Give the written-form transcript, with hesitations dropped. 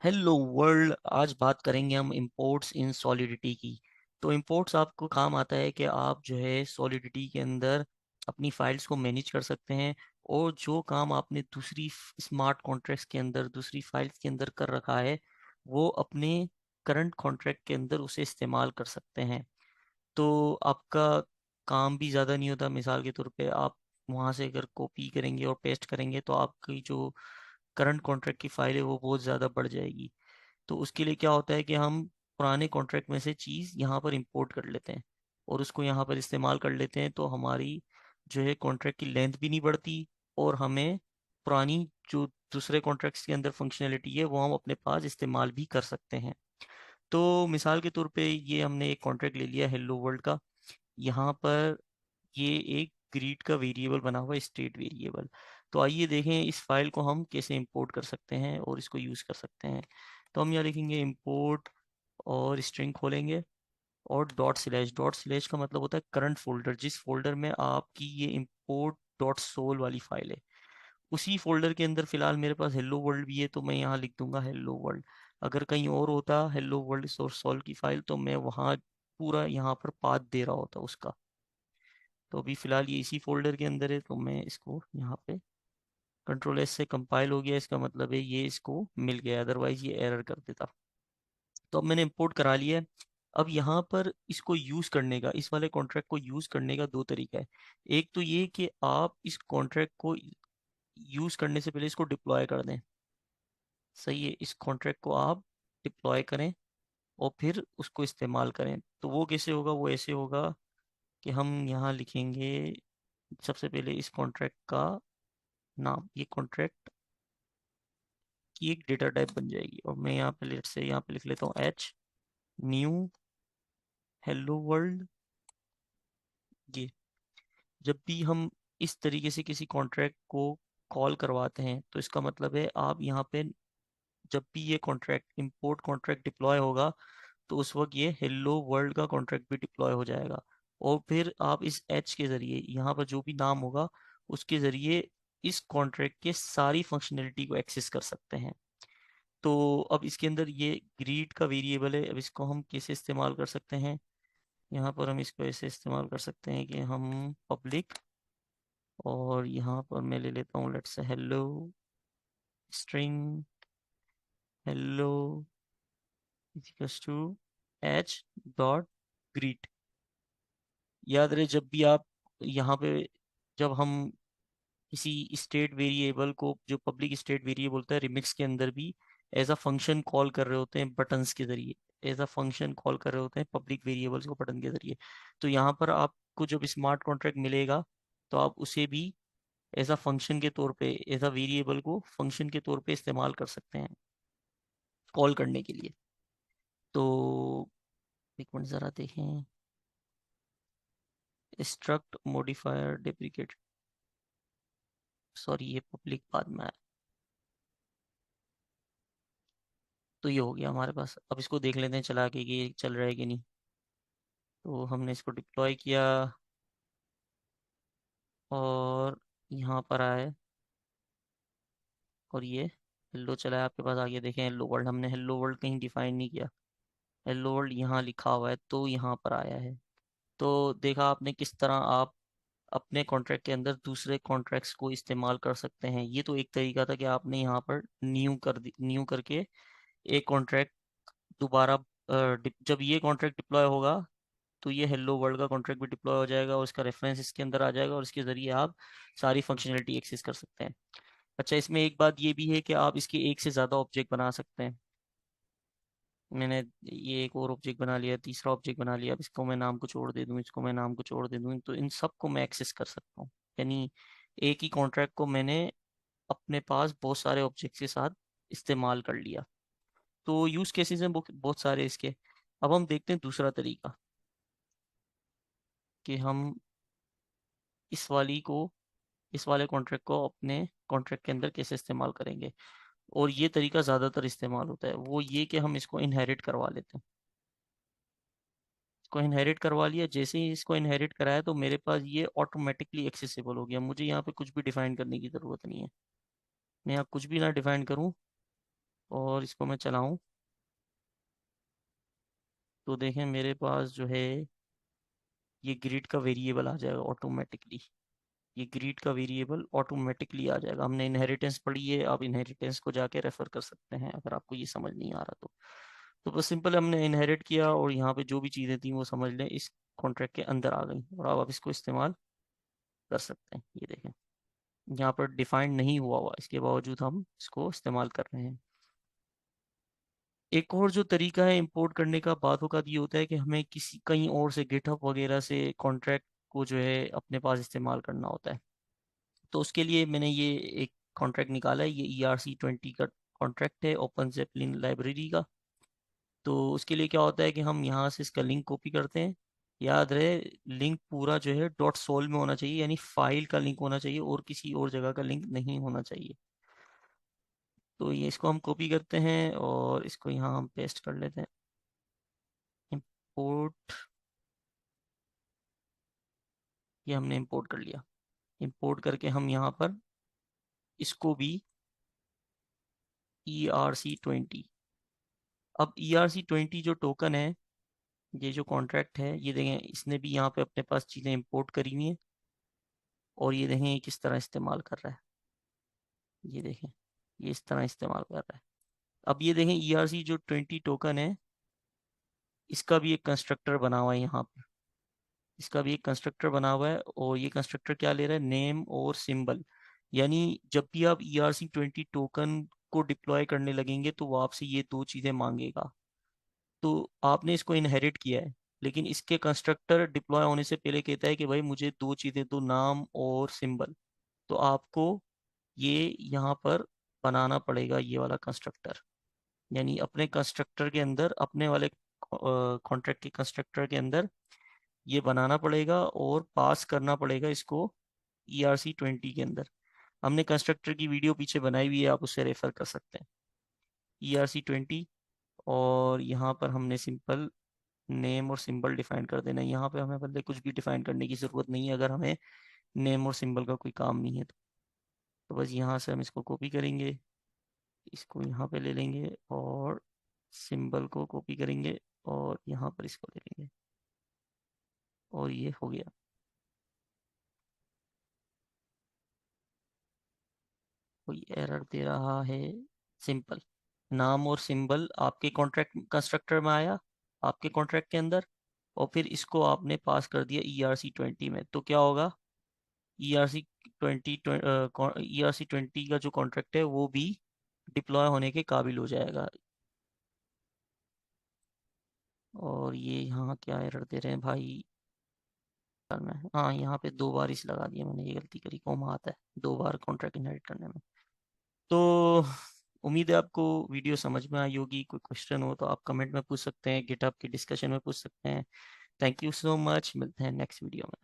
Hello world. आज बात करेंगे हम इंपोर्ट्स इन सॉलिडिटी की। तो इंपोर्ट्स आपको काम आता है कि आप जो है सॉलिडिटी के अंदर अपनी फाइल्स को मैनेज कर सकते हैं, और जो काम आपने दूसरी स्मार्ट कॉन्ट्रैक्ट्स के अंदर दूसरी फाइल्स के अंदर कर रखा है वो अपने करंट कॉन्ट्रैक्ट के अंदर उसे इस्तेमाल कर सकते हैं। तो आपका काम भी ज़्यादा नहीं होता। मिसाल के तौर पे आप वहाँ से अगर कॉपी करेंगे और पेस्ट करेंगे तो आपकी जो करंट कॉन्ट्रैक्ट की फाइल है वो बहुत ज़्यादा बढ़ जाएगी। तो उसके लिए क्या होता है कि हम पुराने कॉन्ट्रैक्ट में से चीज़ यहाँ पर इंपोर्ट कर लेते हैं और उसको यहाँ पर इस्तेमाल कर लेते हैं, तो हमारी जो है कॉन्ट्रैक्ट की लेंथ भी नहीं बढ़ती, और हमें पुरानी जो दूसरे कॉन्ट्रैक्ट्स के अंदर फंक्शनैलिटी है वो हम अपने पास इस्तेमाल भी कर सकते हैं। तो मिसाल के तौर पे ये हमने एक कॉन्ट्रैक्ट ले लिया हेलो वर्ल्ड का। यहाँ पर ये एक ग्रीड का वेरिएबल बना हुआ है, स्टेट वेरिएबल। तो आइए देखें इस फाइल को हम कैसे इंपोर्ट कर सकते हैं और इसको यूज़ कर सकते हैं। तो हम यहाँ लिखेंगे इंपोर्ट और स्ट्रिंग खोलेंगे और डॉट स्लैश का मतलब होता है करंट फोल्डर, जिस फोल्डर में आपकी ये इंपोर्ट डॉट सोल वाली फाइल है उसी फोल्डर के अंदर फिलहाल मेरे पास हेलो वर्ल्ड भी है, तो मैं यहाँ लिख दूंगा हेलो वर्ल्ड। अगर कहीं और होता हेलो वर्ल्ड सोर्स सोल की फाइल तो मैं वहाँ पूरा यहाँ पर पाथ दे रहा होता उसका। तो अभी फिलहाल ये इसी फोल्डर के अंदर है, तो मैं इसको यहाँ पे कंट्रोल एस से कंपाइल हो गया, इसका मतलब है ये इसको मिल गया, अदरवाइज ये एरर कर देता। तो अब मैंने इंपोर्ट करा लिया है। अब यहाँ पर इसको यूज करने का, इस वाले कॉन्ट्रैक्ट को यूज करने का दो तरीका है। एक तो ये कि आप इस कॉन्ट्रैक्ट को यूज करने से पहले इसको डिप्लॉय कर दें। सही है, इस कॉन्ट्रैक्ट को आप डिप्लॉय करें और फिर उसको इस्तेमाल करें। तो वो कैसे होगा? वो ऐसे होगा कि हम यहाँ लिखेंगे सबसे पहले इस कॉन्ट्रैक्ट का नाम, ये कॉन्ट्रैक्ट की एक डेटा टाइप बन जाएगी, और मैं यहाँ पे लेट से यहाँ पे लिख लेता हूँ एच न्यू हेलो वर्ल्ड। ये जब भी हम इस तरीके से किसी कॉन्ट्रैक्ट को कॉल करवाते हैं तो इसका मतलब है आप यहाँ पे जब भी ये कॉन्ट्रैक्ट इंपोर्ट कॉन्ट्रैक्ट डिप्लॉय होगा तो उस वक्त ये हेलो वर्ल्ड का कॉन्ट्रैक्ट भी डिप्लॉय हो जाएगा। और फिर आप इस एच के जरिए यहाँ पर जो भी नाम होगा उसके जरिए इस कॉन्ट्रैक्ट के सारी फंक्शनैलिटी को एक्सेस कर सकते हैं। तो अब इसके अंदर ये ग्रीड का वेरिएबल है, अब इसको हम कैसे इस्तेमाल कर सकते हैं? यहाँ पर हम इसको ऐसे इस्तेमाल कर सकते हैं कि हम पब्लिक, और यहाँ पर मैं ले लेता हूँ let's say hello string hello equals to H dot greet. याद रहे जब भी आप यहाँ पे, जब हम किसी स्टेट वेरिएबल को, जो पब्लिक स्टेट वेरिएबल होता है रिमिक्स के अंदर भी, एज अ फंक्शन कॉल कर रहे होते हैं बटन्स के जरिए, एज अ फंक्शन कॉल कर रहे होते हैं पब्लिक वेरिएबल्स को बटन के जरिए। तो यहाँ पर आपको जब स्मार्ट कॉन्ट्रैक्ट मिलेगा तो आप उसे भी एज अ फंक्शन के तौर पे, एज अ वेरिएबल को फंक्शन के तौर पे इस्तेमाल कर सकते हैं कॉल करने के लिए। तो एक मिनट ज़रा देखें, स्ट्रक्ट मॉडिफायर डेप्रिकेट, सॉरी ये पब्लिक बाद में आया। तो ये हो गया हमारे पास। अब इसको देख लेते हैं चला के कि ये चल रहा है कि नहीं। तो हमने इसको डिप्लॉय किया और यहाँ पर आए, और ये हेलो चला है आपके पास। आगे देखें हेलो वर्ल्ड, हमने हेलो वर्ल्ड कहीं डिफाइन नहीं किया, हेलो वर्ल्ड यहाँ लिखा हुआ है तो यहाँ पर आया है। तो देखा आपने किस तरह आप अपने कॉन्ट्रैक्ट के अंदर दूसरे कॉन्ट्रैक्ट्स को इस्तेमाल कर सकते हैं। ये तो एक तरीका था कि आपने यहाँ पर न्यू करके एक कॉन्ट्रैक्ट दोबारा जब ये कॉन्ट्रैक्ट डिप्लॉय होगा तो ये हेलो वर्ल्ड का कॉन्ट्रैक्ट भी डिप्लॉय हो जाएगा और इसका रेफरेंस इसके अंदर आ जाएगा, और इसके ज़रिए आप सारी फंक्शनलिटी एक्सेस कर सकते हैं। अच्छा, इसमें एक बात ये भी है कि आप इसके एक से ज़्यादा ऑब्जेक्ट बना सकते हैं। मैंने ये एक और ऑब्जेक्ट बना लिया, तीसरा ऑब्जेक्ट बना लिया, अब इसको मैं नाम कुछ और दे दूँ, इसको मैं नाम कुछ और दे दूँ, तो इन सब को मैं एक्सेस कर सकता हूँ। यानी एक ही कॉन्ट्रैक्ट को मैंने अपने पास बहुत सारे ऑब्जेक्ट के साथ इस्तेमाल कर लिया। तो यूज़ केसेस हैं बहुत बहुत सारे इसके। अब हम देखते हैं दूसरा तरीका कि हम इस वाली को इस वाले कॉन्ट्रैक्ट को अपने कॉन्ट्रैक्ट के अंदर कैसे इस्तेमाल करेंगे। और ये तरीका ज़्यादातर इस्तेमाल होता है, वो ये कि हम इसको इनहेरिट करवा लेते हैं। इसको इनहेरिट करवा लिया, जैसे ही इसको इनहेरिट कराया तो मेरे पास ये ऑटोमेटिकली एक्सेसिबल हो गया, मुझे यहाँ पे कुछ भी डिफाइन करने की ज़रूरत नहीं है। मैं यहाँ कुछ भी ना डिफाइन करूँ, और इसको मैं चलाऊं तो देखें मेरे पास जो है ये ग्रिड का वेरिएबल आ जाएगा ऑटोमेटिकली। ये ग्रीड का वेरिएबल ऑटोमेटिकली आ जाएगा। हमने इनहेरिटेंस पढ़ी है, आप इनहेरिटेंस को जाके रेफर कर सकते हैं अगर आपको ये समझ नहीं आ रहा तो बस सिंपल हमने इनहेरिट किया और यहाँ पे जो भी चीज़ें थी वो समझ लें इस कॉन्ट्रैक्ट के अंदर आ गई और अब आप इसको इस्तेमाल कर सकते हैं। ये देखें यहाँ पर डिफाइंड नहीं हुआ हुआ, इसके बावजूद हम इसको इस्तेमाल कर रहे हैं। एक और जो तरीका है इंपोर्ट करने का, बाद वक़्त ये होता है कि हमें किसी कहीं और से गिटहब वगैरह से कॉन्ट्रैक्ट को जो है अपने पास इस्तेमाल करना होता है। तो उसके लिए मैंने ये एक कॉन्ट्रैक्ट निकाला है, ये ERC20 का कॉन्ट्रैक्ट है ओपन जेपलिन लाइब्रेरी का। तो उसके लिए क्या होता है कि हम यहाँ से इसका लिंक कॉपी करते हैं। याद रहे लिंक पूरा जो है डॉट सोल में होना चाहिए, यानी फाइल का लिंक होना चाहिए और किसी और जगह का लिंक नहीं होना चाहिए। तो ये इसको हम कॉपी करते हैं और इसको यहाँ हम पेस्ट कर लेते हैं। इंपोर्ट, ये हमने इंपोर्ट कर लिया। इंपोर्ट करके हम यहाँ पर इसको भी ERC20, अब ERC20 जो टोकन है, ये जो कॉन्ट्रैक्ट है, ये देखें इसने भी यहाँ पे अपने पास चीज़ें इंपोर्ट करी हुई हैं और ये देखें ये किस तरह इस्तेमाल कर रहा है। ये देखें ये इस तरह इस्तेमाल कर रहा है। अब ये देखें ERC20 टोकन है, इसका भी एक कंस्ट्रक्टर बना हुआ है यहाँ पर। इसका भी एक कंस्ट्रक्टर बना हुआ है और ये कंस्ट्रक्टर क्या ले रहा है, नेम और सिंबल। यानी जब भी आप ERC20 टोकन को डिप्लॉय करने लगेंगे तो वो आपसे ये दो चीज़ें मांगेगा। तो आपने इसको इनहेरिट किया है, लेकिन इसके कंस्ट्रक्टर डिप्लॉय होने से पहले कहता है कि भाई मुझे दो चीज़ें दो, नाम और सिंबल। तो आपको ये यहाँ पर बनाना पड़ेगा ये वाला कंस्ट्रक्टर, यानी अपने कंस्ट्रक्टर के अंदर, अपने वाले कॉन्ट्रैक्ट के कंस्ट्रक्टर के अंदर ये बनाना पड़ेगा और पास करना पड़ेगा इसको ERC20 के अंदर। हमने कंस्ट्रक्टर की वीडियो पीछे बनाई हुई है, आप उससे रेफर कर सकते हैं। ERC20 और यहाँ पर हमने सिंपल नेम और सिंबल डिफाइन कर देना है। यहाँ पे हमें बदले कुछ भी डिफाइन करने की ज़रूरत नहीं है अगर हमें नेम और सिंबल का कोई काम नहीं है तो बस यहाँ से हम इसको कॉपी करेंगे, इसको यहाँ पे ले लेंगे और सिंबल को कॉपी करेंगे और यहाँ पर इसको ले लेंगे और ये हो गया। कोई एरर दे रहा है, सिंपल नाम और सिंबल आपके कॉन्ट्रैक्ट कंस्ट्रक्टर में आया, आपके कॉन्ट्रैक्ट के अंदर, और फिर इसको आपने पास कर दिया ERC20 में। तो क्या होगा, ERC20 ERC20 का जो कॉन्ट्रैक्ट है वो भी डिप्लॉय होने के काबिल हो जाएगा। और ये यहाँ क्या एरर दे रहे हैं भाई, करना है, हाँ यहाँ पे दो बार इस लगा दिया मैंने, ये गलती करी, कॉमा आता है दो बार कॉन्ट्रैक्ट इनहेरिट करने में। तो उम्मीद है आपको वीडियो समझ में आई होगी। कोई क्वेश्चन हो तो आप कमेंट में पूछ सकते हैं, गिटहब की डिस्कशन में पूछ सकते हैं। थैंक यू सो मच, मिलते हैं नेक्स्ट वीडियो में।